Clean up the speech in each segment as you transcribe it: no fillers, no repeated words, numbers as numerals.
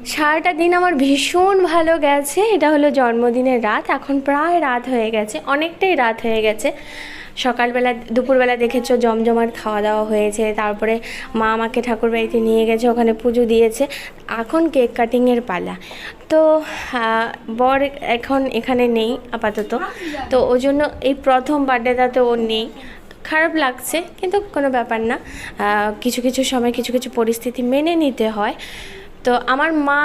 সারাটা দিন আমার ভীষণ ভালো গেছে। এটা হলো জন্মদিনের রাত, এখন প্রায় রাত হয়ে গেছে, অনেকটাই রাত হয়ে গেছে। সকালবেলা দুপুরবেলা দেখেছো জমজমাট খাওয়া দাওয়া হয়েছে, তারপরে মা আমাকে ঠাকুরবাড়িতে নিয়ে গেছে, ওখানে পুজো দিয়েছে। এখন কেক কাটিংয়ের পালা। তো বর এখন এখানে নেই আপাতত, তো ওই জন্য এই প্রথম বার্থডেটাতে ও নেই। খারাপ লাগছে, কিন্তু কোনো ব্যাপার না। কিছু কিছু সময় কিছু কিছু পরিস্থিতি মেনে নিতে হয়। তো আমার মা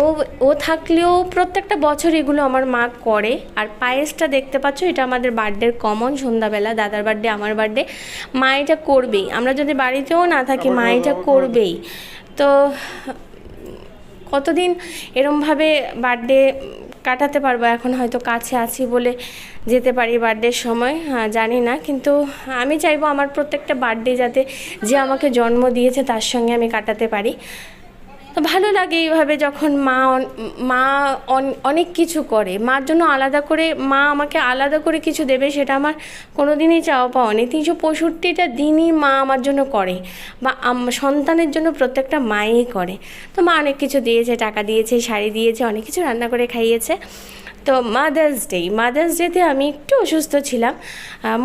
ও ও থাকলেও প্রত্যেকটা বছর এগুলো আমার মা করে। আর পায়েসটা দেখতে পাচ্ছ, এটা আমাদের বার্থডের কমন। সন্ধ্যাবেলা দাদার বার্থডে, আমার বার্থডে, মা এটা করবেই। আমরা যদি বাড়িতেও না থাকি, মা এটা করবেই। তো কতদিন এরমভাবে বার্থডে কাটাতে পারবো, এখন হয়তো কাছে আছি বলে যেতে পারি বার্থডের সময়, জানি না। কিন্তু আমি চাইবো আমার প্রত্যেকটা বার্থডে যাতে যে আমাকে জন্ম দিয়েছে তার সঙ্গে আমি কাটাতে পারি। তো ভালো লাগে এইভাবে যখন মা অনেক কিছু করে। মার জন্য আলাদা করে, মা আমাকে আলাদা করে কিছু দেবে, সেটা আমার কোনো দিনই চাওয়া পাওয়া নেই। 365টা দিনই মা আমার জন্য করে, বা সন্তানের জন্য প্রত্যেকটা মাই করে। তো মা অনেক কিছু দিয়েছে, টাকা দিয়েছে, শাড়ি দিয়েছে, অনেক কিছু রান্না করে খাইয়েছে। তো মাদার্স ডেতে আমি একটু অসুস্থ ছিলাম,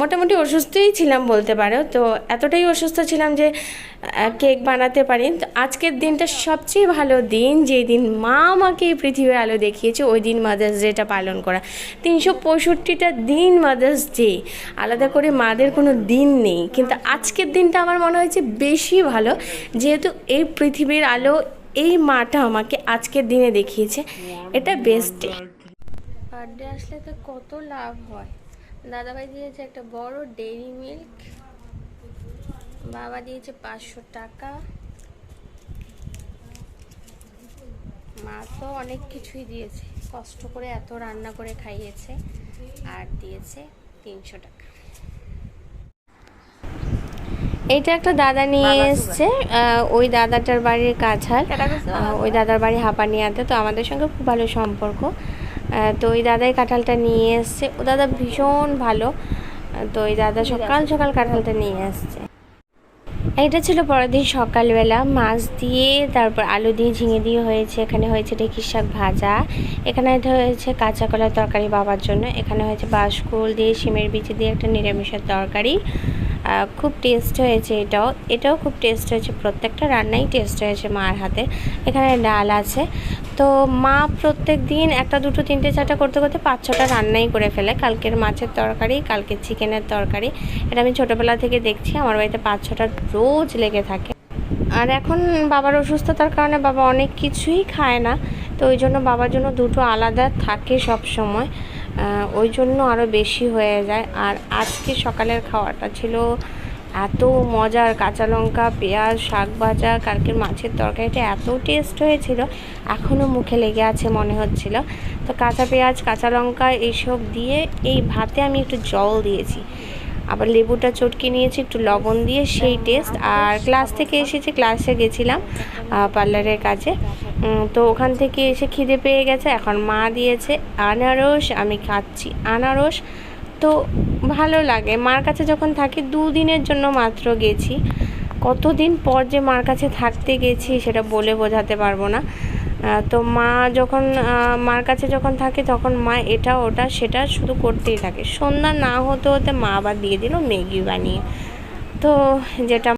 মোটামুটি অসুস্থই ছিলাম বলতে পারো। তো এতটাই অসুস্থ ছিলাম যে কেক বানাতে পারি। তো আজকের দিনটা সবচেয়ে ভালো দিন, যেই দিন মা আমাকে এই পৃথিবীর আলো দেখিয়েছে, ওই দিন মাদার্স ডেটা পালন করা। 365টা দিন মাদার্স ডে, আলাদা করে মাদের কোনো দিন নেই। কিন্তু আজকের দিনটা আমার মনে হয়েছে বেশি ভালো, যেহেতু এই পৃথিবীর আলো এই মাটা আমাকে আজকের দিনে দেখিয়েছে। এটা বেস্ট ডে। বার্থডে আসলে তো কত লাভ হয়। দাদাভাই দিয়েছে একটা বড় ডেইরি মিল্ক, বাবা দিয়েছে 500 টাকা, মা তো অনেক কিছুই দিয়েছে, কষ্ট করে এত রান্না করে খাইয়েছে, আর দিয়েছে 300 টাকা। এইটা একটা দাদা নিয়ে এসছে, ওই দাদাটার বাড়ির কাছাল, ওই দাদার বাড়ি হাঁপানিয়াতে। তো আমাদের সঙ্গে খুব ভালো সম্পর্ক। তো ওই দাদাই কাঁঠালটা নিয়ে এসছে, ও দাদা ভীষণ ভালো। তো ওই দাদা সকাল সকাল কাঁঠালটা নিয়ে আসছে। এটা ছিল পরের দিন সকালবেলা, মাছ দিয়ে, তারপর আলু দিয়ে, ঝিঙে দিয়ে হয়েছে। এখানে হয়েছে ঢেঁকির শাক ভাজা, এখানে হয়েছে কাঁচা কলার তরকারি বাবার জন্য, এখানে হয়েছে বাঁশকুল দিয়ে, শিমের বিচি দিয়ে একটা নিরামিষের তরকারি। খুব টেস্ট হয়েছে, এটাও খুব টেস্ট হয়েছে। প্রত্যেকটা রান্নাই টেস্ট হয়েছে মার হাতে। এখানে ডাল আছে। তো মা প্রত্যেক দিন একটা দুটো তিনটে চারটা করতে করতে 5-6টা রান্নাই করে ফেলে। কালকের মাছের তরকারি, কালকের চিকেনের তরকারি, এটা আমি ছোটোবেলা থেকে দেখছি। আমার বাড়িতে 5-6টা রোজ লেগে থাকে। আর এখন বাবার অসুস্থতার কারণে বাবা অনেক কিছুই খায় না, তো ওই জন্য বাবার জন্য দুটো আলাদা থাকে সব সময়, ওই জন্য আরও বেশি হয়ে যায়। আর আজকে সকালের খাওয়াটা ছিল এত মজার, কাঁচা লঙ্কা, পেঁয়াজ, শাক ভাজা, কালকের মাছের তরকারিটা এত টেস্ট হয়েছিল, এখনও মুখে লেগে আছে মনে হচ্ছিল। তো কাঁচা পেঁয়াজ, কাঁচা লঙ্কা এইসব দিয়ে এই ভাতে আমি একটু জল দিয়েছি, আবার লেবুটা চটকে নিয়েছি একটু লবণ দিয়ে, সেই টেস্ট। আর ক্লাস থেকে এসেছি, ক্লাসে গেছিলাম পার্লারের কাজে, তো ওখান থেকে এসে খিদে পেয়ে গেছে। এখন মা দিয়েছে আনারস, আমি খাচ্ছি আনারস। তো ভালো লাগে, মার কাছে যখন থাকি, 2 দিনের জন্য মাত্র গেছি, কতদিন পর যে মার কাছে থাকতে গেছি সেটা বলে বোঝাতে পারবো না। তো মা যখন মার কাছে যখন থাকে, তখন মা এটা ওটা সেটা শুধু করতেই থাকে। সন্ধ্যা না হতে হতে মা আবার দিয়ে দিল ম্যাগি বানিয়ে, তো যেটা